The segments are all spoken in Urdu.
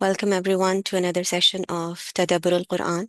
Welcome everyone to another session of Tadabbur al-Quran.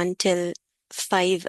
1 till 5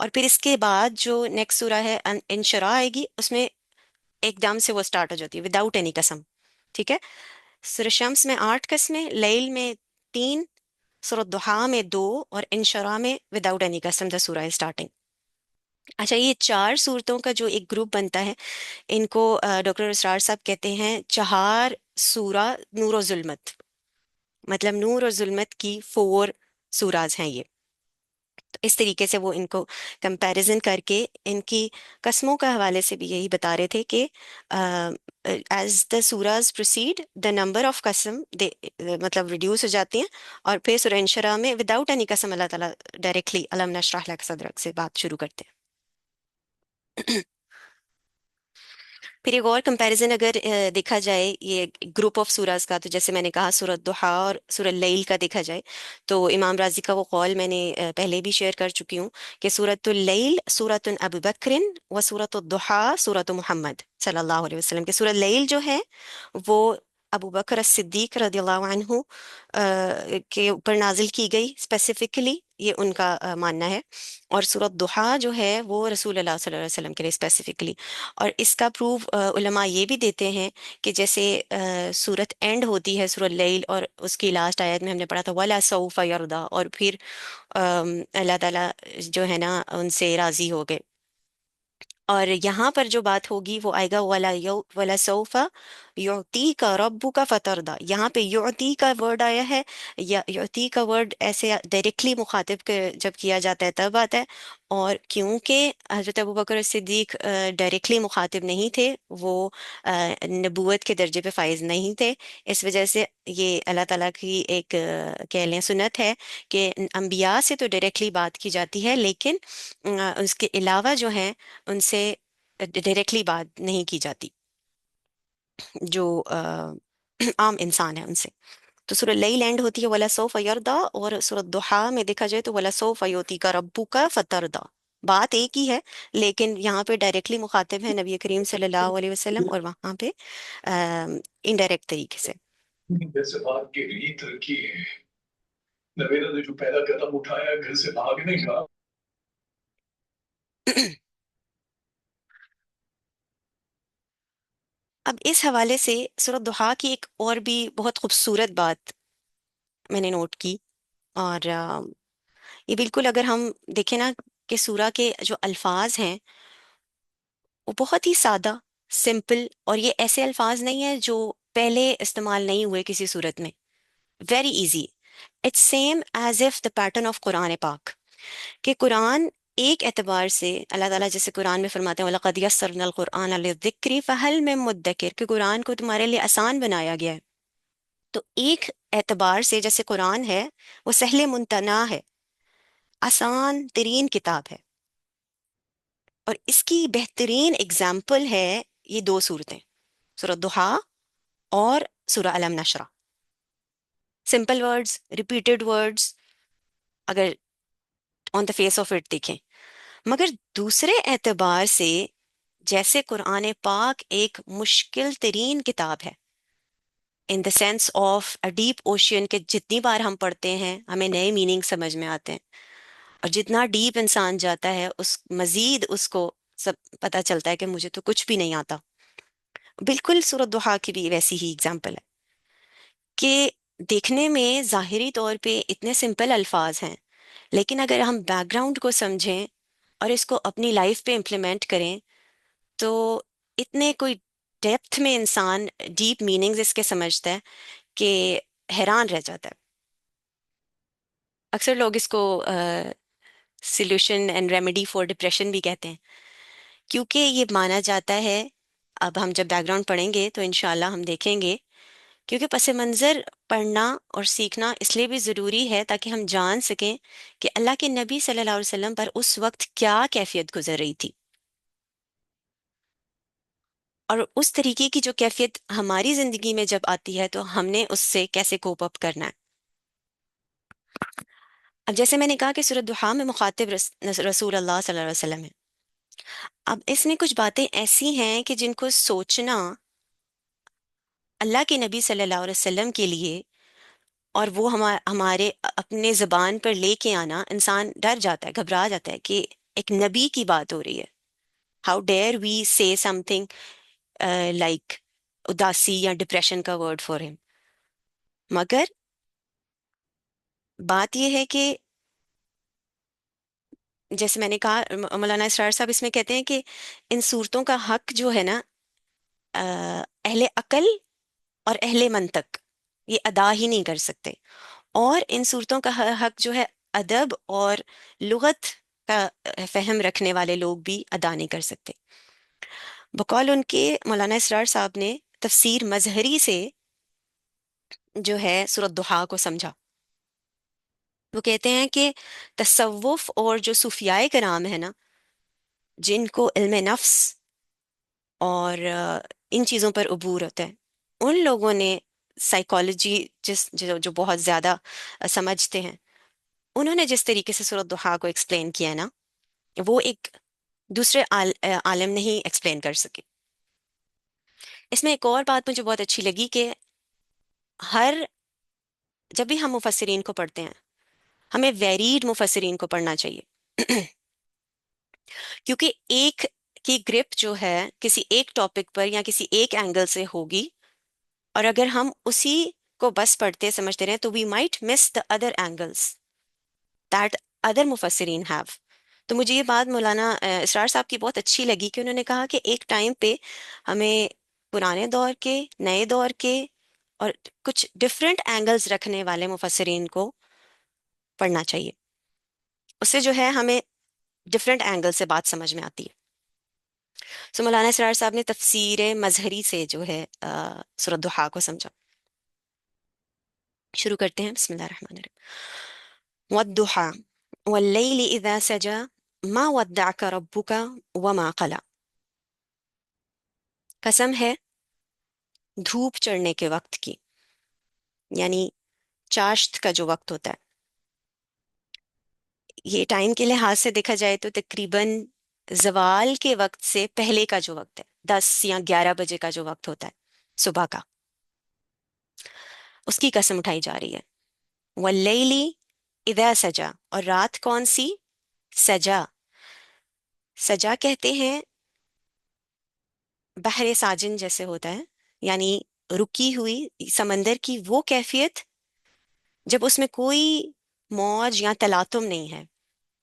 اور پھر اس کے بعد جو نیکسٹ سورہ ہے انشراح آئے گی، اس میں ایک دم سے وہ سٹارٹ ہو جاتی ہے وداؤٹ اینی قسم. ٹھیک ہے. سورہ شمس میں 8 قسمیں، لیل میں 3، سورہ دحا میں 2، اور انشراح میں وداؤٹ اینی قسم دا سورہ اسٹارٹنگ. اچھا، یہ 4 صورتوں کا جو ایک گروپ بنتا ہے، ان کو ڈاکٹر اسرار صاحب کہتے ہیں چہار سورہ نور و ظلمت. مطلب نور اور ظلمت کی 4 سوراز ہیں یہ. تو اس طریقے سے وہ ان کو کمپیریزن کر کے ان کی قسموں کا حوالے سے بھی یہی بتا رہے تھے کہ ایز دا سوراز پروسیڈ دا نمبر آف قسم مطلب ریڈیوس ہو جاتی ہیں. اور پھر سورہ انشراح میں وداؤٹ اینی قسم اللہ تعالیٰ ڈائریکٹلی علم نشرح لک صدرک سے بات شروع کرتے ہیں. پھر ایک اور کمپیریزن اگر دیکھا جائے یہ گروپ آف سوراز کا، تو جیسے میں نے کہا سورۃ دحا اور سورۃ لیل کا دیکھا جائے، تو امام راضی کا وہ قول میں نے پہلے بھی شیئر کر چکی ہوں کہ سورۃ اللیل سورۃ ابو بکر و سورۃ الدحا سورۃ محمد صلی اللہ علیہ وسلم. کہ سورۃ لیل جو ہے وہ ابو بکر الصدیق رضی اللہ عنہ کے اوپر نازل کی گئی اسپیسیفکلی، یہ ان کا ماننا ہے. اور سورۃ دحا جو ہے وہ رسول اللہ صلی اللہ علیہ وسلم کے لیے اسپیسیفکلی. اور اس کا پروف علماء یہ بھی دیتے ہیں کہ جیسے سورت اینڈ ہوتی ہے سورۃ اللیل، اور اس کی لاسٹ آیت میں ہم نے پڑھا تھا وَلَا سَوْفَ يَرْضَىٰ، اور پھر اللہ تعالیٰ جو ہے نا ان سے راضی ہو گئے. اور یہاں پر جو بات ہوگی وہ آئے گا وَلَا سَوْفَ يُعْطِيكَ رَبُّكَ فَتَرْضَىٰ. یہاں پہ یعطی کا ورڈ آیا ہے، یا یعطی کا ورڈ ایسے ڈائریکٹلی مخاطب کے جب کیا جاتا ہے تب آتا ہے. اور کیونکہ حضرت ابو بکر صدیق ڈائریکٹلی مخاطب نہیں تھے، وہ نبوت کے درجے پہ فائز نہیں تھے، اس وجہ سے یہ اللہ تعالیٰ کی ایک کہہ لیں سنت ہے کہ انبیاء سے تو ڈائریکٹلی بات کی جاتی ہے، لیکن اس کے علاوہ جو ہیں ان سے ڈائریکٹلی بات نہیں کی جاتی جو عام انسان ہے ان سے. تو سورہ لیل اینڈ ہوتی ہے وَلَا سَوْفَ يَرْضَىٰ، اور سورہ دحا میں دیکھا جائے تو وَلَا سَوْفَ يُعْطِيكَ رَبُّكَ فَتَرْضَىٰ. بات ایک ہی ہے، لیکن یہاں پہ ڈائریکٹلی مخاطب ہے نبی کریم صلی اللہ علیہ وسلم، اور وہاں پہ انڈائریکٹ طریقے سے. جیسے بات کی ریت رکھی ہے، نویرا نے جو پہلا قدم اٹھایا گھر سے بھاگنے کا. اب اس حوالے سے سورۃ دحا کی ایک اور بھی بہت خوبصورت بات میں نے نوٹ کی، اور یہ بالکل اگر ہم دیکھیں نا کہ سورہ کے جو الفاظ ہیں وہ بہت ہی سادہ، سمپل، اور یہ ایسے الفاظ نہیں ہیں جو پہلے استعمال نہیں ہوئے کسی صورت میں. Very easy. It's same as if the pattern of Quran پاک، کہ قرآن ایک اعتبار سے اللہ تعالیٰ جیسے قرآن میں فرماتے ہیں وَلَقَدْ يَسَّرْنَا الْقُرْآنَ لِلذِّكْرِ فَهَلْ مِن مُدَّكِرٍ، کہ قرآن کو تمہارے لیے آسان بنایا گیا ہے. تو ایک اعتبار سے جیسے قرآن ہے وہ سہل ممتنع ہے، آسان ترین کتاب ہے. اور اس کی بہترین اگزامپل ہے یہ 2 صورتیں، سورۃ دحا اور سورہ علم نشرح. سمپل ورڈز، ریپیٹڈ ورڈز اگر آن دا فیس آف اٹ دیکھیں، مگر دوسرے اعتبار سے جیسے قرآن پاک ایک مشکل ترین کتاب ہے in the sense of a deep ocean, کہ جتنی بار ہم پڑھتے ہیں ہمیں نئے میننگ سمجھ میں آتے ہیں، اور جتنا ڈیپ انسان جاتا ہے اس مزید اس کو سب پتہ چلتا ہے کہ مجھے تو کچھ بھی نہیں آتا. بالکل سورۃ دحا کی بھی ویسی ہی اگزامپل ہے کہ دیکھنے میں ظاہری طور پہ اتنے سمپل الفاظ ہیں، لیکن اگر ہم بیک گراؤنڈ کو سمجھیں اور اس کو اپنی لائف پہ امپلیمنٹ کریں تو اتنے کوئی ڈیپتھ میں انسان ڈیپ میننگز اس کے سمجھتا ہے کہ حیران رہ جاتا ہے. اکثر لوگ اس کو solution and remedy for depression بھی کہتے ہیں، کیونکہ یہ مانا جاتا ہے. اب ہم جب بیک گراؤنڈ پڑھیں گے تو انشاءاللہ ہم دیکھیں گے، کیونکہ پس منظر پڑھنا اور سیکھنا اس لیے بھی ضروری ہے تاکہ ہم جان سکیں کہ اللہ کے نبی صلی اللہ علیہ وسلم پر اس وقت کیا کیفیت گزر رہی تھی، اور اس طریقے کی جو کیفیت ہماری زندگی میں جب آتی ہے تو ہم نے اس سے کیسے کوپ اپ کرنا ہے. اب جیسے میں نے کہا کہ سورۃ دحا میں مخاطب رسول اللہ صلی اللہ علیہ وسلم ہے. اب اس میں کچھ باتیں ایسی ہیں کہ جن کو سوچنا اللہ کے نبی صلی اللہ علیہ وسلم کے لیے، اور وہ ہمارے اپنے زبان پر لے کے آنا، انسان ڈر جاتا ہے، گھبرا جاتا ہے کہ ایک نبی کی بات ہو رہی ہے. ہاؤ ڈیئر وی سے سم تھنگ لائک اداسی یا ڈپریشن کا ورڈ فار ہم. مگر بات یہ ہے کہ جیسے میں نے کہا، مولانا اسرار صاحب اس میں کہتے ہیں کہ ان صورتوں کا حق جو ہے نا، اہل عقل اور اہل منطق یہ ادا ہی نہیں کر سکتے، اور ان صورتوں کا حق جو ہے ادب اور لغت کا فہم رکھنے والے لوگ بھی ادا نہیں کر سکتے. بقول ان کے مولانا اسرار صاحب نے تفسیر مظہری سے جو ہے سورۃ ضحیٰ کو سمجھا. وہ کہتے ہیں کہ تصوف اور جو صوفیائے کرام ہے نا، جن کو علم نفس اور ان چیزوں پر عبور ہوتا ہے، ان لوگوں نے سائیکالوجی جو بہت زیادہ سمجھتے ہیں، انہوں نے جس طریقے سے سورۃ ضحیٰ کو ایکسپلین کیا ہے نا، وہ ایک دوسرے عالم نہیں ایکسپلین کر سکے. اس میں ایک اور بات مجھے بہت اچھی لگی کہ ہر جب بھی ہم مفسرین کو پڑھتے ہیں، ہمیں ویریڈ مفسرین کو پڑھنا چاہیے. کیونکہ ایک کی گرپ جو ہے کسی ایک ٹاپک پر یا کسی ایک اینگل سے ہوگی، اور اگر ہم اسی کو بس پڑھتے سمجھتے رہیں تو we might miss the other angles that other مفسرین ہیو. تو مجھے یہ بات مولانا اسرار صاحب کی بہت اچھی لگی کہ انہوں نے کہا کہ ایک ٹائم پہ ہمیں پرانے دور کے، نئے دور کے اور کچھ ڈفرینٹ اینگلز رکھنے والے مفسرین کو پڑھنا چاہیے. اس سے جو ہے ہمیں ڈفرینٹ اینگل سے بات سمجھ میں آتی ہے. سو مولانا اسرار صاحب نے تفسیر مظہری سے جو ہے سورۃ ضحیٰ کو سمجھا. شروع کرتے ہیں، بسم اللہ الرحمن الرحیم. والضحیٰ واللیل اذا سجا ما ودعک ربک وما قلی. قسم ہے دھوپ چڑھنے کے وقت کی، یعنی چاشت کا جو وقت ہوتا ہے. یہ ٹائم کے لحاظ سے دیکھا جائے تو تقریباً زوال کے وقت سے پہلے کا جو وقت ہے، 10 یا 11 بجے کا جو وقت ہوتا ہے صبح کا، اس کی قسم اٹھائی جا رہی ہے. واللیلی اذا سجا، اور رات کون سی؟ سجا. سجا کہتے ہیں بحر ساجن جیسے ہوتا ہے، یعنی رکی ہوئی سمندر کی وہ کیفیت جب اس میں کوئی موج یا تلاطم نہیں ہے،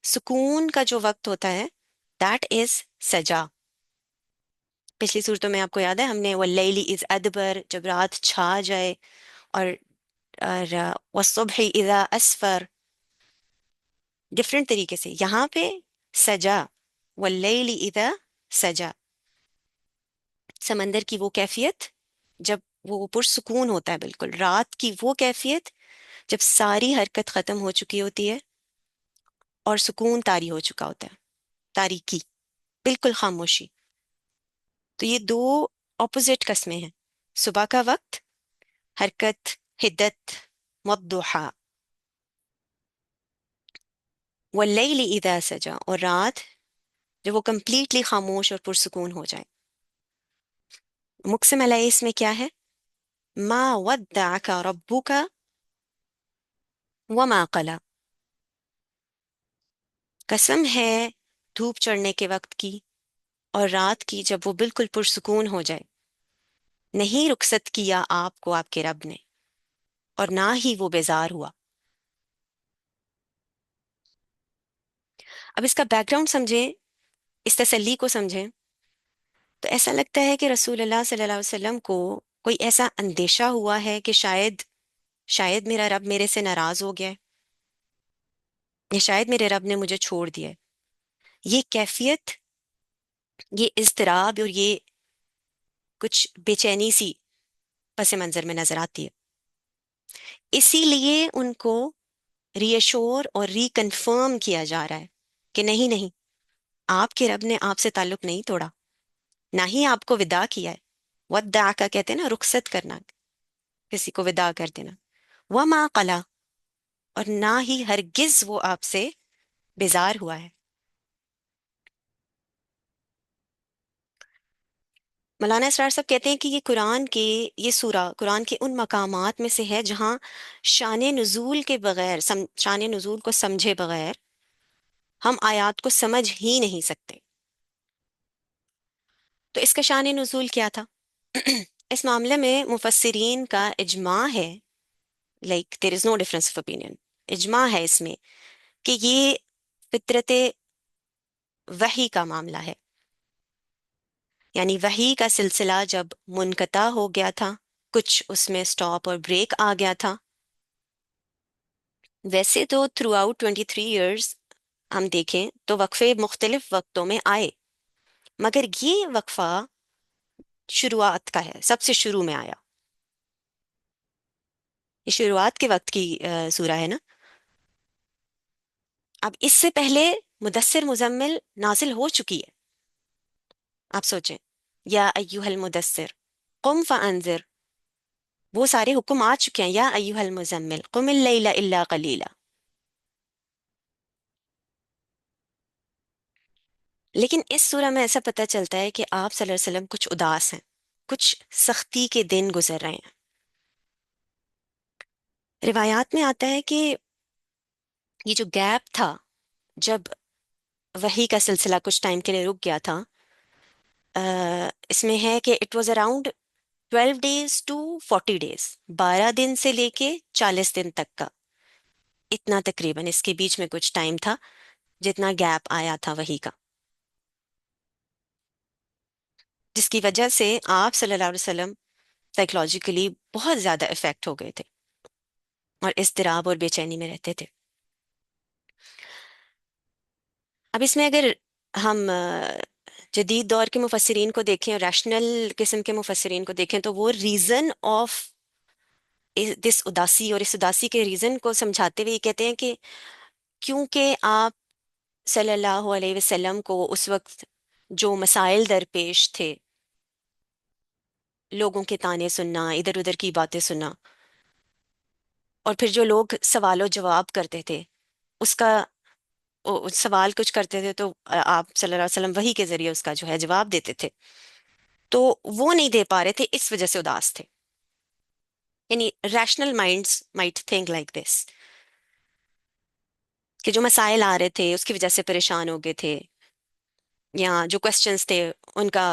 سکون کا جو وقت ہوتا ہے، دیٹ از سجا. پچھلی صورتوں میں آپ کو یاد ہے ہم نے واللیل اذ ادبر، جب رات چھا جائے، اور والصبح اذا اسفر، ڈفرینٹ طریقے سے. یہاں پہ سجا، واللیل اذا سجا، سمندر کی وہ کیفیت جب وہ پرسکون ہوتا ہے، بالکل رات کی وہ کیفیت جب ساری حرکت ختم ہو چکی ہوتی ہے اور سکون طاری ہو چکا ہوتا ہے، تاریکی، بالکل خاموشی. تو یہ دو اپوزٹ قسمیں ہیں، صبح کا وقت، حرکت، حدت، والضحیٰ. واللیل اذا سجا، اور رات جب وہ کمپلیٹلی خاموش اور پرسکون ہو جائے. مقسم علیہ اس میں کیا ہے؟ ما ودعک ربک وما قلی. قسم ہے دھوپ چڑھنے کے وقت کی اور رات کی جب وہ بالکل پرسکون ہو جائے، نہیں رخصت کیا آپ کو آپ کے رب نے، اور نہ ہی وہ بیزار ہوا. اب اس کا بیک گراؤنڈ سمجھیں، اس تسلی کو سمجھیں، تو ایسا لگتا ہے کہ رسول اللہ صلی اللہ علیہ وسلم کو کوئی ایسا اندیشہ ہوا ہے کہ شاید میرا رب میرے سے ناراض ہو گیا ہے، یا شاید میرے رب نے مجھے چھوڑ دیا ہے. یہ کیفیت، یہ اضطراب اور یہ کچھ بے چینی سی پس منظر میں نظر آتی ہے. اسی لیے ان کو ری ایشور اور ری کنفرم کیا جا رہا ہے کہ نہیں نہیں، آپ کے رب نے آپ سے تعلق نہیں توڑا، نہ ہی آپ کو وداع کیا ہے. وداع کا کہتے ہیں نا رخصت کرنا، کسی کو وداع کر دینا. وما قلا، اور نہ ہی ہرگز وہ آپ سے بیزار ہوا ہے. مولانا اسرار صاحب کہتے ہیں کہ یہ سورہ قرآن کے ان مقامات میں سے ہے جہاں شان نزول کے بغیر، شان نزول کو سمجھے بغیر ہم آیات کو سمجھ ہی نہیں سکتے. تو اس کا شان نزول کیا تھا؟ اس معاملے میں مفسرین کا اجماع ہے، like there is no difference of opinion, اجماع ہے اس میں کہ یہ فطرت وحی کا معاملہ ہے. یعنی وحی کا سلسلہ جب منقطع ہو گیا تھا، کچھ اس میں سٹاپ اور بریک آ گیا تھا. ویسے تو تھرو آؤٹ 23 ایئرس ہم دیکھیں تو وقفے مختلف وقتوں میں آئے، مگر یہ وقفہ شروعات کا ہے، سب سے شروع میں آیا. یہ شروعات کے وقت کی سورہ ہے نا. اب اس سے پہلے مدثر مزمل نازل ہو چکی ہے. آپ سوچیں، یا ایوہ المدثر قم فانذر، وہ سارے حکم آ چکے ہیں. یا ایوہ المزمل قم اللیل الا قلیلا. لیکن اس سورہ میں ایسا پتہ چلتا ہے کہ آپ صلی اللہ علیہ وسلم کچھ اداس ہیں، کچھ سختی کے دن گزر رہے ہیں. روایات میں آتا ہے کہ یہ جو گیپ تھا، جب وحی کا سلسلہ کچھ ٹائم کے لیے رک گیا تھا، اس میں ہے کہ it was around 12 days to 40 days، 12 دن سے لے کے 40 دن تک کا، اتنا تقریباً اس کے بیچ میں کچھ ٹائم تھا جتنا گیپ آیا تھا وحی کا، جس کی وجہ سے آپ صلی اللہ علیہ وسلم سائیکولوجیکلی بہت زیادہ افیکٹ ہو گئے تھے اور اضطراب اور بے چینی میں رہتے تھے. اب اس میں اگر ہم جدید دور کے مفسرین کو دیکھیں اور ریشنل قسم کے مفسرین کو دیکھیں تو وہ ریزن آف دس اداسی اور اس اداسی کے ریزن کو سمجھاتے ہوئے یہ کہتے ہیں کہ کیونکہ آپ صلی اللہ علیہ وسلم کو اس وقت جو مسائل درپیش تھے، لوگوں کے طعنے سننا، ادھر ادھر کی باتیں سننا، اور پھر جو لوگ سوال و جواب کرتے تھے اس کا سوال کچھ کرتے تھے تو آپ صلی اللہ علیہ وسلم وحی کے ذریعے اس کا جو ہے جواب دیتے تھے، تو وہ نہیں دے پا رہے تھے، اس وجہ سے اداس تھے. یعنی rational minds might think like this, کہ جو مسائل آ رہے تھے اس کی وجہ سے پریشان ہو گئے تھے، یا جو کوشچنس تھے ان کا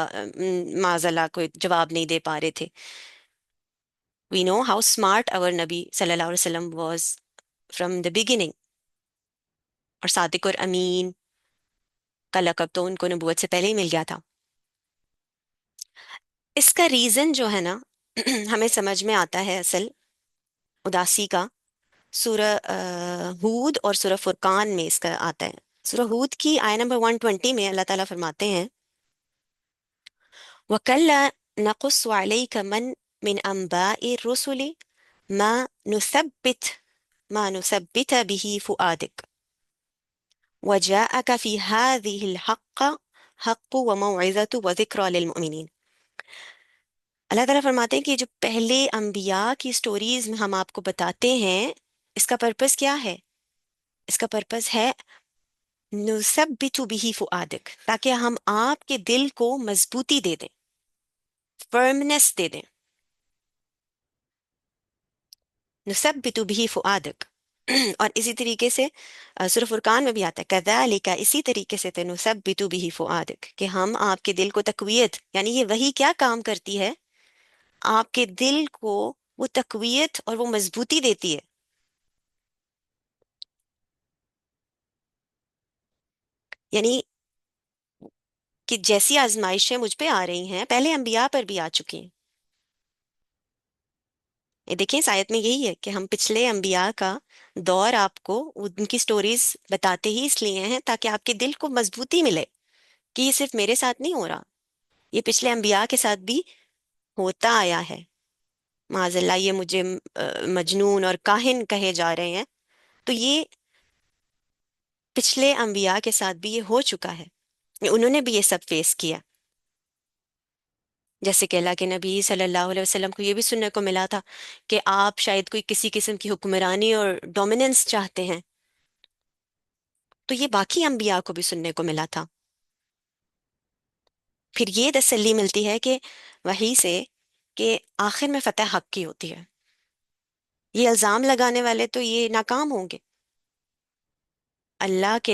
معاذ اللہ کوئی جواب نہیں دے پا رہے تھے. وی نو ہاؤ اسمارٹ اور نبی صلی اللہ علیہ وسلم واز فرام دا بگننگ، اور صادق اور امین کا لقب تو ان کو نبوت سے پہلے ہی مل گیا تھا. اس کا ریزن جو ہے نا ہمیں سمجھ میں آتا ہے اصل اداسی کا سورہ ہود اور سورہ فرقان میں اس کا آتا ہے. سورہ ہود کی آیہ نمبر 120 میں اللہ تعالیٰ فرماتے ہیں وَكَلَّا نَقُصُّ عَلَيْكَ مِنْ أَنْبَاءِ الرُّسُلِ مَا نُثَبِّتَ بِهِ فُؤَادَكَ وَجَاءَكَ فِي هَذِهِ الْحَقُّ وَمَوْعِظَةُ وَذِكْرَى لِلْمُؤْمِنِينَ. اللہ تعالیٰ فرماتے ہیں کہ جو پہلے انبیاء کی سٹوریز میں ہم آپ کو بتاتے ہیں، اس کا پرپس کیا ہے؟ اس کا پرپس ہے نثبت به فؤادک، تاکہ ہم آپ کے دل کو مضبوطی دے دیں، فرمنس دے دیں. نثبت به فؤادک. اور اسی طریقے سے سورہ فرقان میں بھی آتا ہے کذالک، اسی طریقے سے نثبت به فؤادک، کہ ہم آپ کے دل کو تقویت، یعنی یہ وہی کیا کام کرتی ہے، آپ کے دل کو وہ تقویت اور وہ مضبوطی دیتی ہے. یعنی کہ جیسی آزمائشیں مجھ پہ آ رہی ہیں پہلے انبیاء پر بھی آ چکی ہیں. یہ دیکھیں اس آیت میں یہی ہے کہ ہم پچھلے انبیاء کا دور آپ کو ان کی سٹوریز بتاتے ہی اس لیے ہیں تاکہ آپ کے دل کو مضبوطی ملے کہ یہ صرف میرے ساتھ نہیں ہو رہا، یہ پچھلے انبیاء کے ساتھ بھی ہوتا آیا ہے. معاذ اللہ یہ مجھے مجنون اور کاہن کہے جا رہے ہیں، تو یہ پچھلے انبیاء کے ساتھ بھی یہ ہو چکا ہے، انہوں نے بھی یہ سب فیس کیا. جیسے کہ اللہ کے نبی صلی اللہ علیہ وسلم کو یہ بھی سننے کو ملا تھا کہ آپ شاید کوئی کسی قسم کی حکمرانی اور ڈومیننس چاہتے ہیں، تو یہ باقی انبیاء کو بھی سننے کو ملا تھا. پھر یہ تسلی ملتی ہے کہ وحی سے کہ آخر میں فتح حق کی ہوتی ہے. یہ الزام لگانے والے تو یہ ناکام ہوں گے. اللہ کے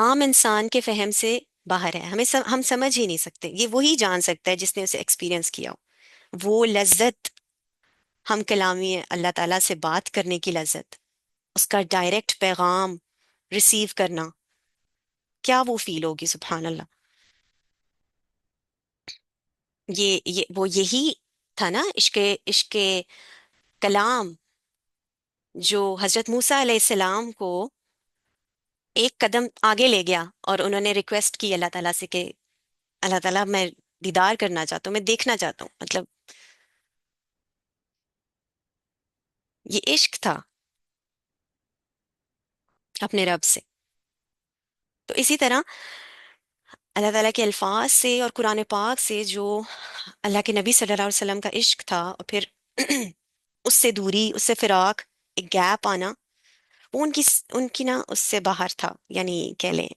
عام انسان کے فہم سے باہر ہے، ہم سمجھ ہی نہیں سکتے، یہ وہی جان سکتا ہے جس نے اسے ایکسپیرینس کیا ہو، وہ لذت، ہم کلامی اللہ تعالیٰ سے بات کرنے کی لذت، اس کا ڈائریکٹ پیغام ریسیو کرنا، کیا وہ فیل ہوگی، سبحان اللہ۔ یہ وہ یہی تھا نا، عشق کلام، جو حضرت موسیٰ علیہ السلام کو ایک قدم آگے لے گیا، اور انہوں نے ریکویسٹ کی اللہ تعالیٰ سے کہ اللہ تعالیٰ میں دیدار کرنا چاہتا ہوں، میں دیکھنا چاہتا ہوں، مطلب یہ عشق تھا اپنے رب سے۔ تو اسی طرح اللہ تعالیٰ کے الفاظ سے اور قرآن پاک سے جو اللہ کے نبی صلی اللہ علیہ وسلم کا عشق تھا، اور پھر اس سے دوری، اس سے فراق، ایک گیپ آنا، وہ ان کی نا اس سے باہر تھا، یعنی کہہ لیں،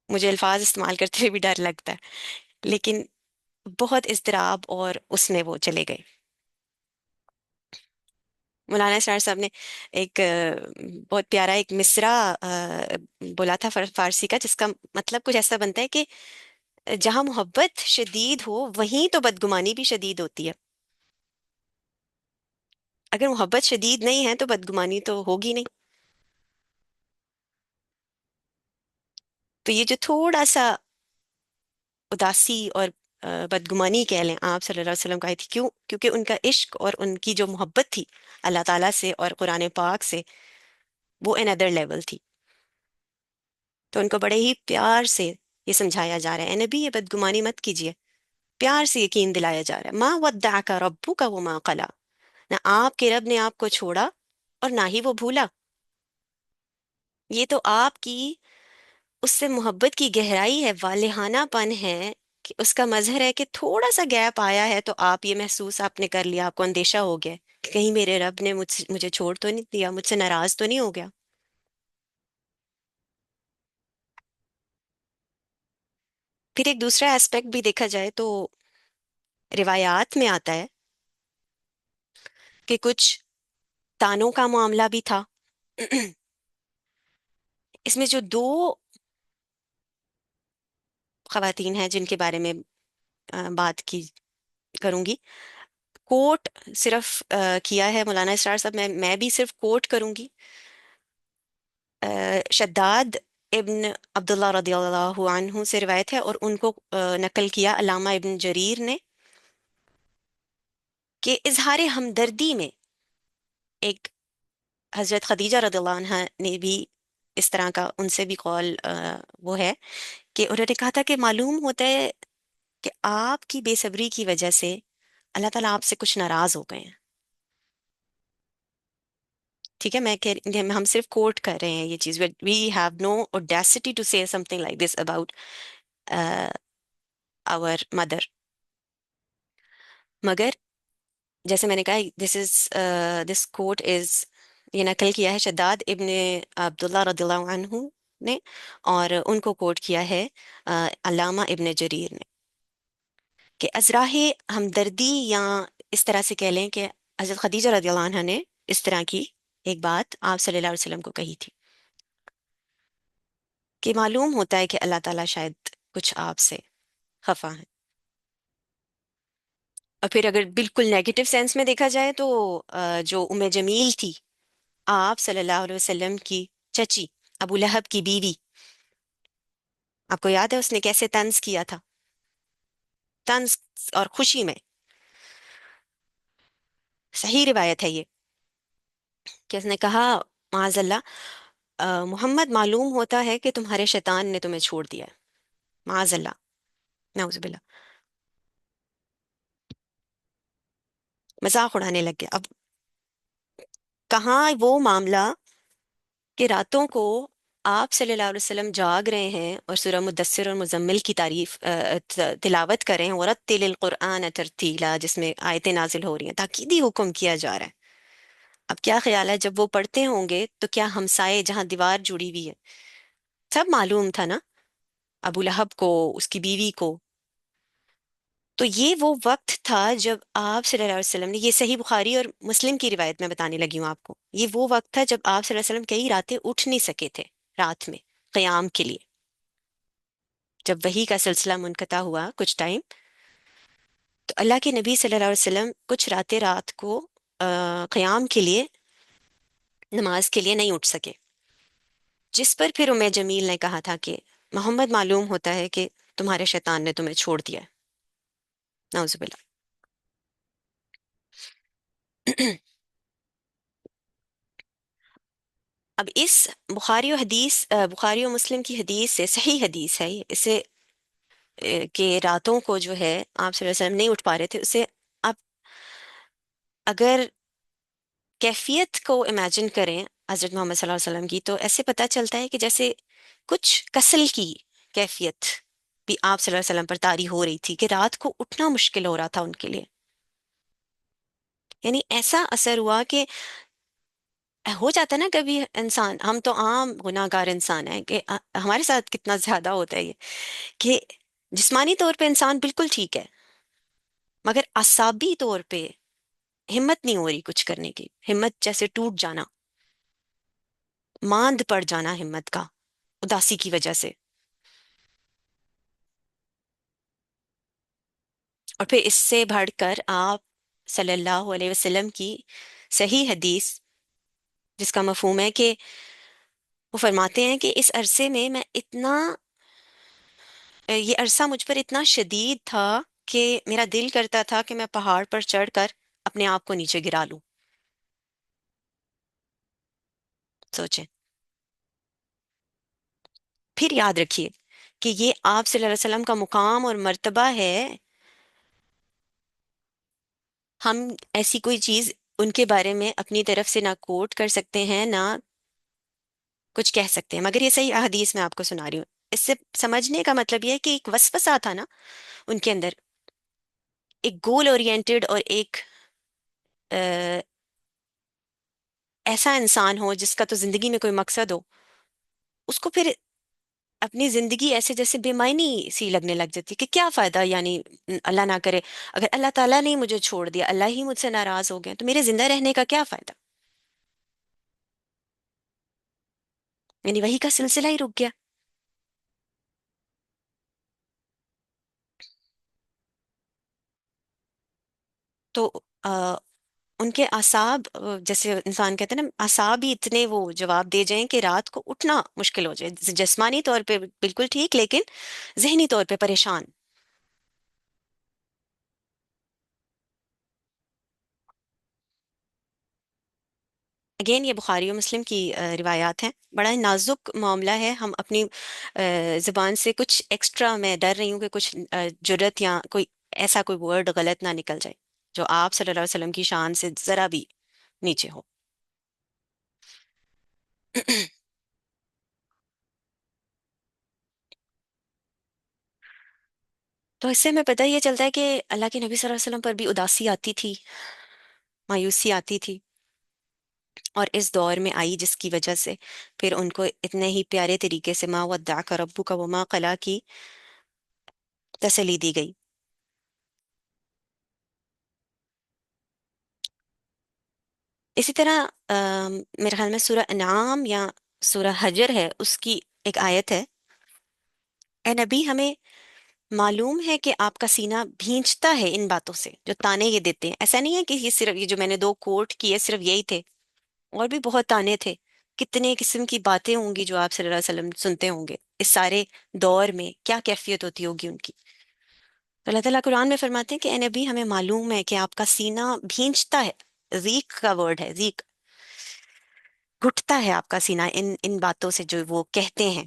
مجھے الفاظ استعمال کرتے ہوئے بھی ڈر لگتا ہے، لیکن بہت اضطراب، اور اس میں وہ چلے گئے۔ مولانا اسرار صاحب نے ایک بہت پیارا ایک مصرع بولا تھا فارسی کا، جس کا مطلب کچھ ایسا بنتا ہے کہ جہاں محبت شدید ہو وہیں تو بدگمانی بھی شدید ہوتی ہے، اگر محبت شدید نہیں ہے تو بدگمانی تو ہوگی نہیں۔ تو یہ جو تھوڑا سا اداسی اور بدگمانی کہہ لیں، آپ صلی اللہ علیہ وسلم کا آئی تھی، کیوں؟ کیونکہ ان کا عشق اور ان کی جو محبت تھی اللہ تعالیٰ سے اور قرآن پاک سے، وہ اندر لیول تھی۔ تو ان کو بڑے ہی پیار سے یہ سمجھایا جا رہا ہے، اے نبی یہ بدگمانی مت کیجیے، پیار سے یقین دلایا جا رہا ہے، ما ودعک ربک وما قلی، نہ آپ کے رب نے آپ کو چھوڑا اور نہ ہی وہ بھولا۔ یہ تو آپ کی اس سے محبت کی گہرائی ہے، والہانہ پن ہے، کہ اس کا مظہر ہے کہ تھوڑا سا گیپ آیا ہے تو آپ یہ محسوس آپ نے کر لیا، آپ کو اندیشہ ہو گیا کہ کہیں میرے رب نے مجھے چھوڑ تو نہیں دیا، مجھ سے ناراض تو نہیں ہو گیا۔ پھر ایک دوسرا اسپیکٹ بھی دیکھا جائے تو روایات میں آتا ہے کہ کچھ تانوں کا معاملہ بھی تھا۔ اس میں جو دو خواتین ہیں جن کے بارے میں بات کی کروں گی، کوٹ صرف کیا ہے مولانا اسرار صاحب، میں بھی صرف کوٹ کروں گی۔ شداد ابن عبداللہ رضی اللہ عنہ سے روایت ہے، اور ان کو نقل کیا علامہ ابن جریر نے، کہ اظہار ہمدردی میں ایک حضرت خدیجہ رضی اللہ عنہ نے بھی اس طرح کا ان سے بھی قول وہ ہے کہ انہوں نے کہا تھا کہ معلوم ہوتا ہے کہ آپ کی بے صبری کی وجہ سے اللہ تعالیٰ آپ سے کچھ ناراض ہو گئے ہیں۔ ٹھیک ہے، ہم صرف کوٹ کر رہے ہیں یہ چیز، we have no audacity to say something like this about our mother, مگر جیسے میں نے کہا، دس کوٹ از، یہ نقل کیا ہے شداد ابن عبداللہ رضی اللہ عنہ نے، اور ان کو کوٹ کیا ہے علامہ ابن جریر نے، کہ ازراہ ہمدردی، یا اس طرح سے کہہ لیں کہ حضرت خدیجہ رضی اللہ عنہ نے اس طرح کی ایک بات آپ صلی اللہ علیہ وسلم کو کہی تھی، کہ معلوم ہوتا ہے کہ اللہ تعالیٰ شاید کچھ آپ سے خفا ہے۔ اور پھر اگر بالکل نیگیٹو سینس میں دیکھا جائے تو جو ام جمیل تھی، آپ صلی اللہ علیہ وسلم کی چچی، ابو لہب کی بیوی، آپ کو یاد ہے اس نے کیسے طنز کیا تھا؟ طنز اور خوشی میں، صحیح روایت ہے یہ، کہ اس نے کہا معاذ اللہ، محمد معلوم ہوتا ہے کہ تمہارے شیطان نے تمہیں چھوڑ دیا ہے، معاذ اللہ، نعوذ باللہ، مذاق اڑانے لگ گیا۔ اب کہاں وہ معاملہ کہ راتوں کو آپ صلی اللہ علیہ وسلم جاگ رہے ہیں اور سورہ مدثر اور مزمل کی تعریف تلاوت کر رہے ہیں، ورتل القرآن ترتیلا، جس میں آیتیں نازل ہو رہی ہیں، تاکیدی حکم کیا جا رہا ہے۔ اب کیا خیال ہے جب وہ پڑھتے ہوں گے تو کیا ہمسائے جہاں دیوار جڑی ہوئی ہے، سب معلوم تھا نا، ابو لہب کو، اس کی بیوی کو۔ تو یہ وہ وقت تھا جب آپ صلی اللہ علیہ وسلم نے، یہ صحیح بخاری اور مسلم کی روایت میں بتانے لگی ہوں آپ کو، یہ وہ وقت تھا جب آپ صلی اللہ علیہ وسلم کئی راتیں اٹھ نہیں سکے تھے، رات میں قیام کے لیے. جب وحی کا سلسلہ منقطع ہوا کچھ ٹائم، تو اللہ کے نبی صلی اللہ علیہ وسلم کچھ راتیں رات کو قیام کے لیے، نماز کے لیے نہیں اٹھ سکے. جس پر پھر ام جمیل نے کہا تھا کہ محمد معلوم ہوتا ہے کہ تمہارے شیطان نے تمہیں چھوڑ دیا ہے. نعوذ باللہ. اب اس بخاری و مسلم کی حدیث سے، صحیح حدیث ہے یہ، اسے کہ راتوں کو جو ہے آپ صلی اللہ علیہ وسلم نہیں اٹھ پا رہے تھے، اسے آپ اگر کیفیت کو امیجن کریں حضرت محمد صلی اللہ علیہ وسلم کی، تو ایسے پتہ چلتا ہے کہ جیسے کچھ کسل کی کیفیت بھی آپ صلی اللہ علیہ وسلم پر طاری ہو رہی تھی، کہ رات کو اٹھنا مشکل ہو رہا تھا ان کے لیے. یعنی ایسا اثر ہوا کہ ہو جاتا ہے نا کبھی انسان، ہم تو عام گناہ گار انسان ہیں، کہ ہمارے ساتھ کتنا زیادہ ہوتا ہے یہ، کہ جسمانی طور پہ انسان بالکل ٹھیک ہے، مگر اعصابی طور پہ ہمت نہیں ہو رہی کچھ کرنے کی، ہمت جیسے ٹوٹ جانا، ماند پڑ جانا ہمت کا، اداسی کی وجہ سے. اور پھر اس سے بڑھ کر آپ صلی اللہ علیہ وسلم کی صحیح حدیث، جس کا مفہوم ہے کہ وہ فرماتے ہیں کہ اس عرصے میں یہ عرصہ مجھ پر اتنا شدید تھا کہ میرا دل کرتا تھا کہ میں پہاڑ پر چڑھ کر اپنے آپ کو نیچے گرا لوں. سوچیں. پھر یاد رکھیے کہ یہ آپ صلی اللہ علیہ وسلم کا مقام اور مرتبہ ہے. ہم ایسی کوئی چیز ان کے بارے میں اپنی طرف سے نہ کوٹ کر سکتے ہیں، نہ کچھ کہہ سکتے ہیں، مگر یہ صحیح احادیث میں آپ کو سنا رہی ہوں. اس سے سمجھنے کا مطلب یہ ہے کہ ایک وسوسہ تھا نا ان کے اندر، ایک گول اورینٹڈ اور ایک ایسا انسان ہو جس کا تو زندگی میں کوئی مقصد ہو، اس کو پھر اپنی زندگی ایسے جیسے بے معنی سی لگنے لگ جاتی کہ کیا فائدہ، یعنی اللہ نہ کرے اگر اللہ تعالیٰ نے مجھے چھوڑ دیا، اللہ ہی مجھ سے ناراض ہو گیا، تو میرے زندہ رہنے کا کیا فائدہ؟ یعنی وہی کا سلسلہ ہی رک گیا. تو ان کے اعصاب، جیسے انسان کہتے ہیں نا، اعصاب ہی اتنے وہ جواب دے جائیں کہ رات کو اٹھنا مشکل ہو جائے. جسمانی طور پہ بالکل ٹھیک، لیکن ذہنی طور پہ پریشان. اگین یہ بخاری و مسلم کی روایات ہیں. بڑا ہی نازک معاملہ ہے. ہم اپنی زبان سے کچھ ایکسٹرا، میں ڈر رہی ہوں کہ کچھ جرت یا کوئی ایسا کوئی ورڈ غلط نہ نکل جائے جو آپ صلی اللہ علیہ وسلم کی شان سے ذرا بھی نیچے ہو. تو اس سے ہمیں پتہ یہ چلتا ہے کہ اللہ کے نبی صلی اللہ علیہ وسلم پر بھی اداسی آتی تھی، مایوسی آتی تھی، اور اس دور میں آئی جس کی وجہ سے پھر ان کو اتنے ہی پیارے طریقے سے ما ودعک ربک وما قلی کی تسلی دی گئی. اسی طرح میرے خیال میں سورہ انعام یا سورہ حجر ہے، اس کی ایک آیت ہے: اے نبی، ہمیں معلوم ہے کہ آپ کا سینہ بھینچتا ہے ان باتوں سے جو تانے یہ دیتے ہیں. ایسا نہیں ہے کہ یہ صرف یہ جو میں نے دو کوٹ کیے صرف یہی تھے، اور بھی بہت تانے تھے. کتنے قسم کی باتیں ہوں گی جو آپ صلی اللہ علیہ وسلم سنتے ہوں گے اس سارے دور میں، کیا کیفیت ہوتی ہوگی ان کی. تو اللہ تعالیٰ قرآن میں فرماتے ہیں کہ اے نبی، ہمیں معلوم ہے کہ آپ کا سینہ بھینچتا ہے. ریق کا ورڈ ہے، ریق، گھٹتا ہے آپ کا سینہ ان باتوں سے جو وہ کہتے ہیں.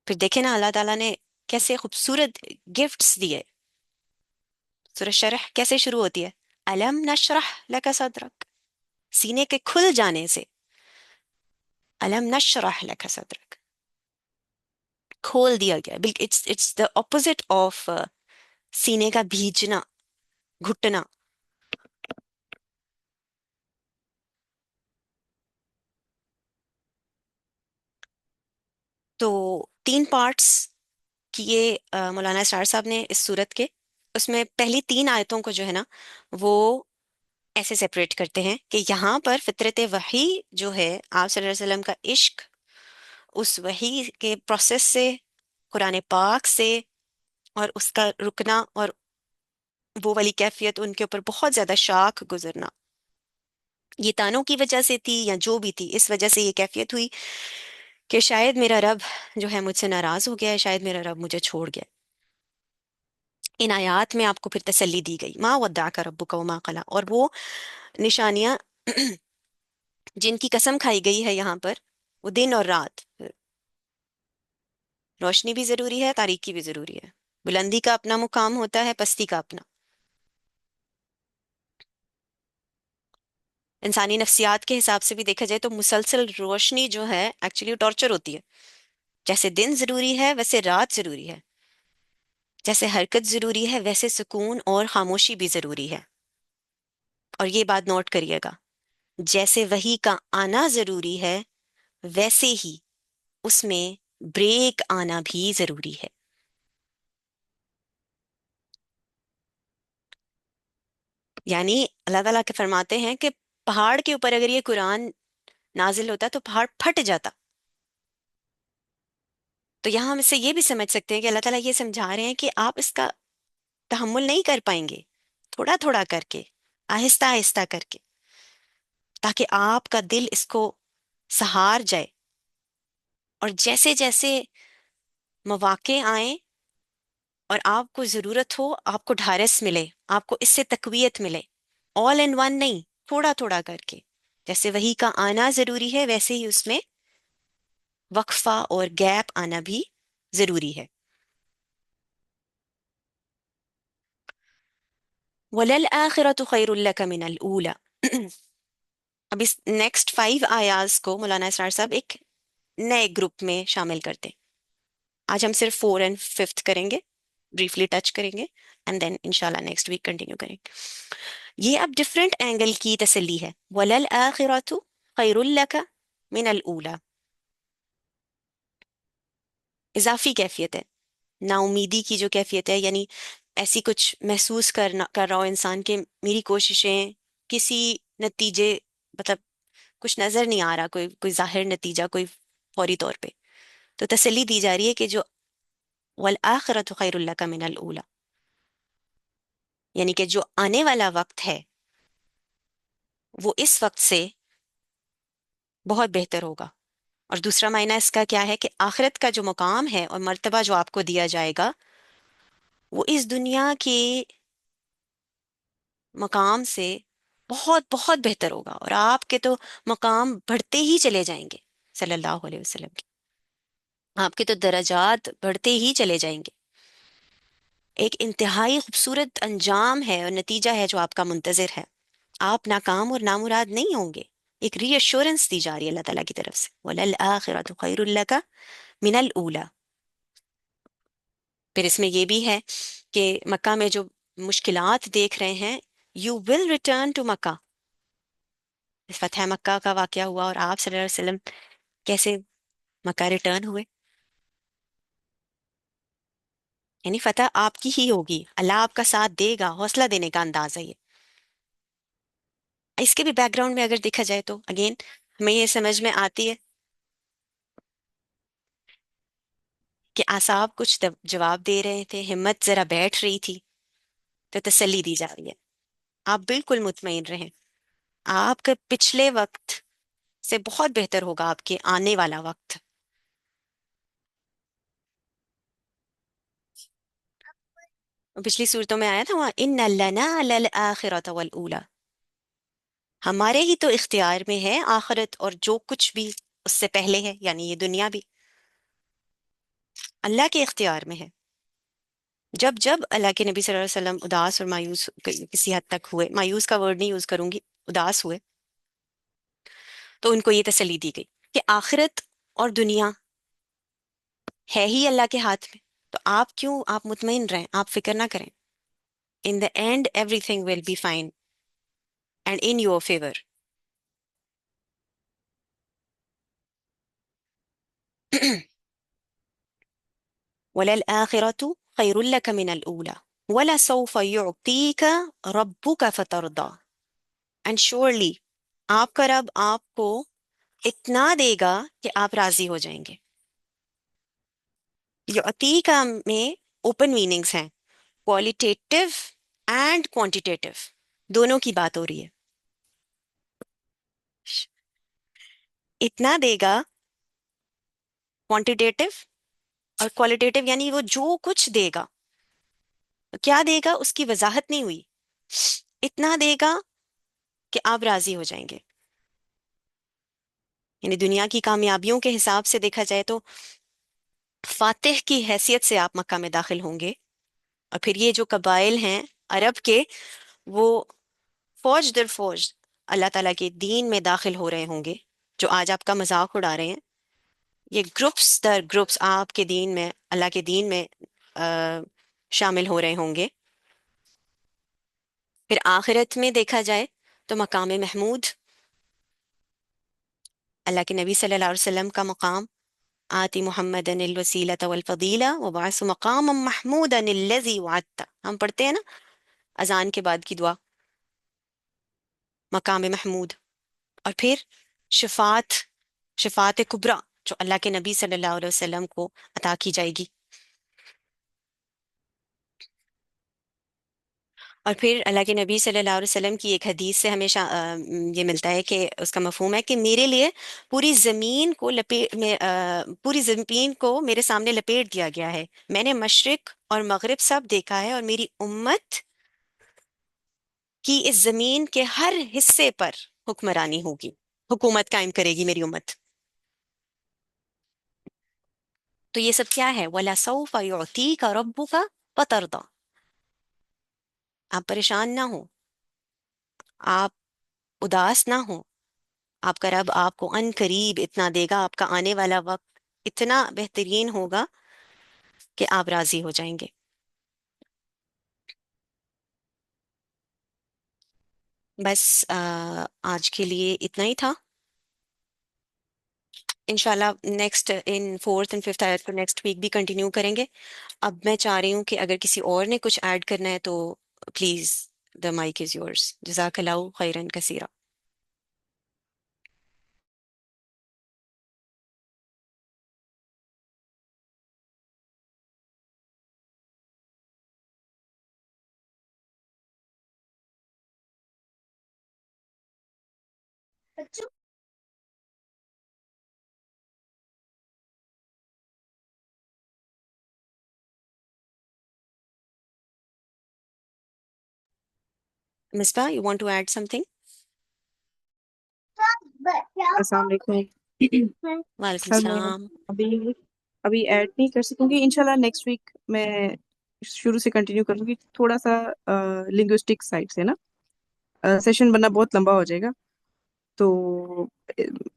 پھر دیکھیں نا اللہ تعالیٰ نے کیسے خوبصورت گفٹس دیے. سورہ شرح کیسے شروع ہوتی ہے؟ الم نشرح لک صدرک، سینے کے کھل جانے سے. الم نشرح لک صدرک، کھول دیا گیا. بلکہ اٹس دا اپوزٹ آف سینے کا بھیجنا، گھٹنا. تو تین پارٹس کیے مولانا اسرار صاحب نے اس صورت کے. اس میں پہلی تین آیتوں کو جو ہے نا وہ ایسے سیپریٹ کرتے ہیں کہ یہاں پر فطرت وحی جو ہے آپ صلی اللہ علیہ وسلم کا عشق، اس وحی کے پروسیس سے، قرآن پاک سے، اور اس کا رکنا اور وہ والی کیفیت ان کے اوپر بہت زیادہ شاک گزرنا، یہ تانوں کی وجہ سے تھی یا جو بھی تھی، اس وجہ سے یہ کیفیت ہوئی کہ شاید میرا رب جو ہے مجھ سے ناراض ہو گیا ہے، شاید میرا رب مجھے چھوڑ گیا۔ ان آیات میں آپ کو پھر تسلی دی گئی، ما ودعک ربک وما قلی، اور وہ نشانیاں جن کی قسم کھائی گئی ہے یہاں پر، وہ دن اور رات، روشنی بھی ضروری ہے، تاریکی بھی ضروری ہے، بلندی کا اپنا مقام ہوتا ہے، پستی کا اپنا۔ انسانی نفسیات کے حساب سے بھی دیکھا جائے تو مسلسل روشنی جو ہے ایکچولی ٹارچر ہوتی ہے، جیسے دن ضروری ہے ویسے رات ضروری ہے، جیسے حرکت ضروری ہے ویسے سکون اور خاموشی بھی ضروری ہے۔ اور یہ بات نوٹ کریے گا، جیسے وحی کا آنا ضروری ہے ویسے ہی اس میں بریک آنا بھی ضروری ہے۔ یعنی اللہ تعالیٰ کے فرماتے ہیں کہ پہاڑ کے اوپر اگر یہ قرآن نازل ہوتا تو پہاڑ پھٹ جاتا۔ تو یہاں ہم اس سے یہ بھی سمجھ سکتے ہیں کہ اللہ تعالیٰ یہ سمجھا رہے ہیں کہ آپ اس کا تحمل نہیں کر پائیں گے، تھوڑا تھوڑا کر کے، آہستہ آہستہ کر کے، تاکہ آپ کا دل اس کو سہار جائے، اور جیسے جیسے مواقع آئیں اور آپ کو ضرورت ہو، آپ کو ڈھارس ملے، آپ کو اس سے تقویت ملے، آل ان ون نہیں، تھوڑا تھوڑا کر کے، جیسے وہی کا آنا ضروری ہے ویسے ہی اس میں وقفہ اور گیپ آنا بھی ضروری ہے۔ وَلَلْآخِرَةُ خَيْرٌ لَكَ مِنَ الْأُولَى۔ اب اس نیکسٹ 5 آیاز کو مولانا اسرار صاحب ایک نئے گروپ میں شامل کرتے ہیں۔ آج ہم صرف 4 اور 5 کریں گے، بریفلی ٹچ کریں گے، اینڈ دین انشاءاللہ نیکسٹ ویک کنٹینیو کریں گے۔ یہ اب ڈفرینٹ اینگل کی تسلی ہے، وَلَلْآخِرَةُ خَيْرٌ لَكَ مِنَ الْأُولَى، اضافی کیفیت ہے، نا امیدی کی جو کیفیت ہے، یعنی ایسی کچھ محسوس کر رہا ہو انسان کہ میری کوششیں کسی نتیجے، مطلب کچھ نظر نہیں آ رہا، کوئی ظاہر نتیجہ، کوئی فوری طور پہ، تو تسلی دی جا رہی ہے کہ جو والآخرۃ خیر لک من الاولی، یعنی کہ جو آنے والا وقت ہے وہ اس وقت سے بہت بہتر ہوگا۔ اور دوسرا معنی اس کا کیا ہے کہ آخرت کا جو مقام ہے اور مرتبہ جو آپ کو دیا جائے گا وہ اس دنیا کے مقام سے بہت بہت بہتر ہوگا، اور آپ کے تو مقام بڑھتے ہی چلے جائیں گے صلی اللہ علیہ وسلم کے، آپ کے تو درجات بڑھتے ہی چلے جائیں گے۔ ایک انتہائی خوبصورت انجام ہے اور نتیجہ ہے جو آپ کا منتظر ہے، آپ ناکام اور نامراد نہیں ہوں گے۔ ایک ری ایشورنس دی جا رہی ہے اللہ تعالیٰ کی طرف سے، وَلَلْآخِرَةُ خَيْرٌ لَكَ مِنَ الْأُولَى۔ پھر اس میں یہ بھی ہے کہ مکہ میں جو مشکلات دیکھ رہے ہیں، یو ول ریٹرن ٹو مکہ، فتح مکہ کا واقعہ ہوا اور آپ صلی اللہ علیہ وسلم کیسے مکہ ریٹرن ہوئے، یعنی فتح آپ کی ہی ہوگی، اللہ آپ کا ساتھ دے گا، حوصلہ دینے کا انداز ہے یہ۔ اس کے بھی بیک گراؤنڈ میں اگر دیکھا جائے تو اگین ہمیں یہ سمجھ میں آتی ہے کہ اعصاب کچھ جواب دے رہے تھے، ہمت ذرا بیٹھ رہی تھی، تو تسلی دی جا رہی ہے، آپ بالکل مطمئن رہیں، آپ کے پچھلے وقت سے بہت بہتر ہوگا آپ کے آنے والا وقت۔ پچھلی صورتوں میں آیا تھا وہاں ان لنا للآخرۃ والأولی، ہمارے ہی تو اختیار میں ہے آخرت اور جو کچھ بھی اس سے پہلے ہے، یعنی یہ دنیا بھی اللہ کے اختیار میں ہے۔ جب جب اللہ کے نبی صلی اللہ علیہ وسلم اداس اور مایوس کسی حد تک ہوئے، مایوس کا ورڈ نہیں یوز کروں گی، اداس ہوئے، تو ان کو یہ تسلی دی گئی کہ آخرت اور دنیا ہے ہی اللہ کے ہاتھ میں، تو آپ کیوں، آپ مطمئن رہیں، آپ فکر نہ کریں، in the end everything will be fine and in your favor۔ وَلَلْآخِرَةُ خَيْرٌ لَكَ مِنَ الْأُولَى وَلَسَوْفَ يُعْطِيكَ رَبُّكَ فَتَرْضَى۔ اینڈ شیورلی آپ کا رب آپ کو اتنا دے گا کہ آپ راضی ہو جائیں گے. یعطی کا میں اوپن میننگز ہیں، کوالٹیٹیو اینڈ کوانٹیٹیو، دونوں کی بات ہو رہی ہے. اتنا دے گا کوانٹیٹیو، اور کوالٹیٹیو یعنی وہ جو کچھ دے گا، کیا دے گا اس کی وضاحت نہیں ہوئی. اتنا دے گا کہ آپ راضی ہو جائیں گے. یعنی دنیا کی کامیابیوں کے حساب سے دیکھا جائے تو فاتح کی حیثیت سے آپ مکہ میں داخل ہوں گے، اور پھر یہ جو قبائل ہیں عرب کے، وہ فوج در فوج اللہ تعالیٰ کے دین میں داخل ہو رہے ہوں گے. جو آج آپ کا مذاق اڑا رہے ہیں، یہ گروپس در گروپس آپ کے دین میں، اللہ کے دین میں شامل ہو رہے ہوں گے. پھر آخرت میں دیکھا جائے تو مقام محمود، اللہ کے نبی صلی اللہ علیہ وسلم کا مقام، آتی محمد الوسیلۃ والفضیلہ وبعث مقام محمود الذی وعدت، ہم پڑھتے ہیں نا اذان کے بعد کی دعا، مقام محمود. اور پھر شفاعت، شفاعت کبریٰ جو اللہ کے نبی صلی اللہ علیہ وسلم کو عطا کی جائے گی. اور پھر اللہ کے نبی صلی اللہ علیہ وسلم کی ایک حدیث سے ہمیشہ یہ ملتا ہے کہ اس کا مفہوم ہے کہ میرے لیے پوری زمین کو پوری زمین کو میرے سامنے لپیٹ دیا گیا ہے. میں نے مشرق اور مغرب سب دیکھا ہے، اور میری امت کی اس زمین کے ہر حصے پر حکمرانی ہوگی، حکومت قائم کرے گی میری امت. تو یہ سب کیا ہے؟ وَلَسَوْفَ يُعْطِيكَ رَبُّكَ فَتَرْضَىٰ. آپ پریشان نہ ہو، آپ اداس نہ ہو. آپ کا رب آپ کو ان قریب اتنا دے گا، آپ کا آنے والا وقت اتنا بہترین ہوگا کہ آپ راضی ہو جائیں گے. بس آج کے لیے اتنا ہی تھا. انشاءاللہ next in fourth and fifth آیت کو نیکسٹ ویک بھی کنٹینیو کریں گے. اب میں چاہ رہی ہوں کہ اگر کسی اور نے کچھ ایڈ کرنا ہے تو please the mic is yours. جزاک اللہ خیرن کثیرہ. Misbah you want to add something? السلام علیکم وعلیکم سر، میں السلام. ابھی ابھی ایڈ نہیں کر سکوں گی. انشاءاللہ نیکسٹ ویک میں شروع سے کنٹینیو کروں گی. تھوڑا سا لنگوسٹک سائڈ سے نا سیشن بننا بہت لمبا ہو جائے گا، تو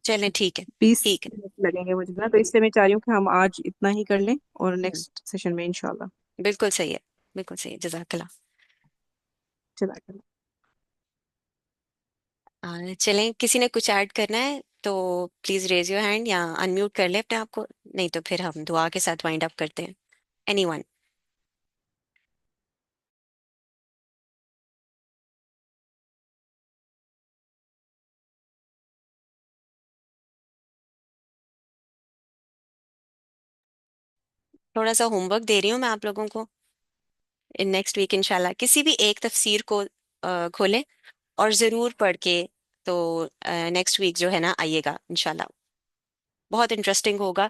چلیں ٹھیک ہے. 20 ٹھیک منٹ لگیں گے مجھے نا. تو اس لیے میں چاہ رہی ہوں کہ ہم آج اتنا ہی کر لیں اور ہے. نیکسٹ سیشن میں انشاءاللہ بالکل صحیح ہے، بالکل صحیح ہے. جزاک اللہ. چلا کریں. چلیں کسی نے کچھ ایڈ کرنا ہے تو پلیز ریز یور ہینڈ یا انمیوٹ کر لیں اپنے آپ کو، نہیں تو پھر ہم دعا کے ساتھ وائنڈ اپ کرتے ہیں. Any one? تھوڑا سا ہوم ورک دے رہی ہوں میں آپ لوگوں کو. نیکسٹ ویک انشاءاللہ کسی بھی ایک تفسیر کو کھولیں اور ضرور پڑھ کے تو نیکسٹ ویک جو ہے نا آئیے گا انشاءاللہ، بہت انٹرسٹنگ ہوگا.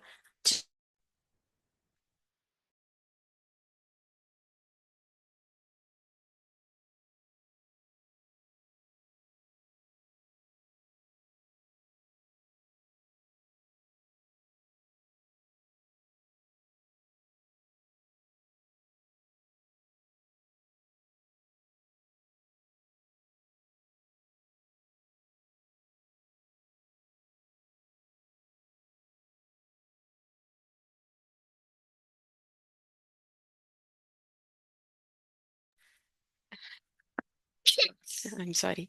I'm sorry.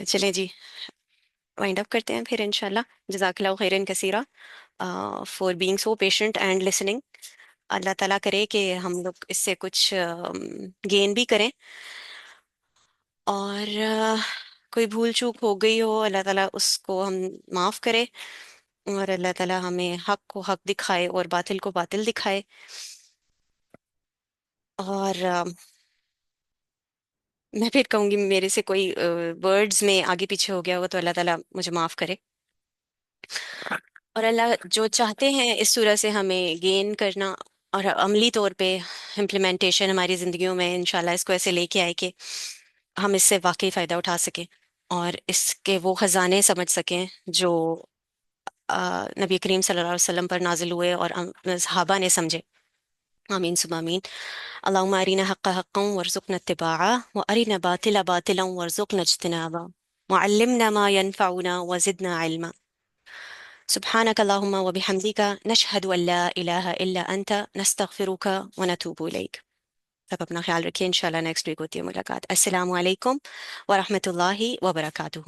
چلیں جی وائنڈ اپ کرتے ہیں پھر انشاءاللہ. جزاک اللہ خیرن کثیرہ for being so patient and listening. Allah تعالیٰ کرے کہ ہم لوگ اس سے کچھ گین بھی کریں اور کوئی بھول چوک ہو گئی ہو، اللہ تعالیٰ اس کو ہم معاف کرے، اور اللہ تعالیٰ ہمیں حق کو حق دکھائے اور باطل کو باطل دکھائے. اور میں پھر کہوں گی میرے سے کوئی ورڈز میں آگے پیچھے ہو گیا ہوگا تو اللہ تعالیٰ مجھے معاف کرے. اور اللہ جو چاہتے ہیں اس صورت سے ہمیں گین کرنا اور عملی طور پہ امپلیمنٹیشن ہماری زندگیوں میں انشاءاللہ اس کو ایسے لے کے آئے کہ ہم اس سے واقعی فائدہ اٹھا سکیں اور اس کے وہ خزانے سمجھ سکیں جو نبی کریم صلی اللہ علیہ وسلم پر نازل ہوئے اور صحابہ نے سمجھے. آمین ثم آمین. اللهم أرنا حق حقا وارزقنا اتباعه وأرنا باطلا باطلا وارزقنا اجتنابه وعلمنا ما ينفعنا وزدنا علما. سبحانك اللهم وبحمدك نشهد أن لا إله إلا أنت نستغفرك ونتوب إليك. تب اپنا خیال رکھیے، انشاءاللہ نیکسٹ ویک ہوتی ہے ملاقات. السلام علیکم ورحمۃ اللہ وبرکاتہ.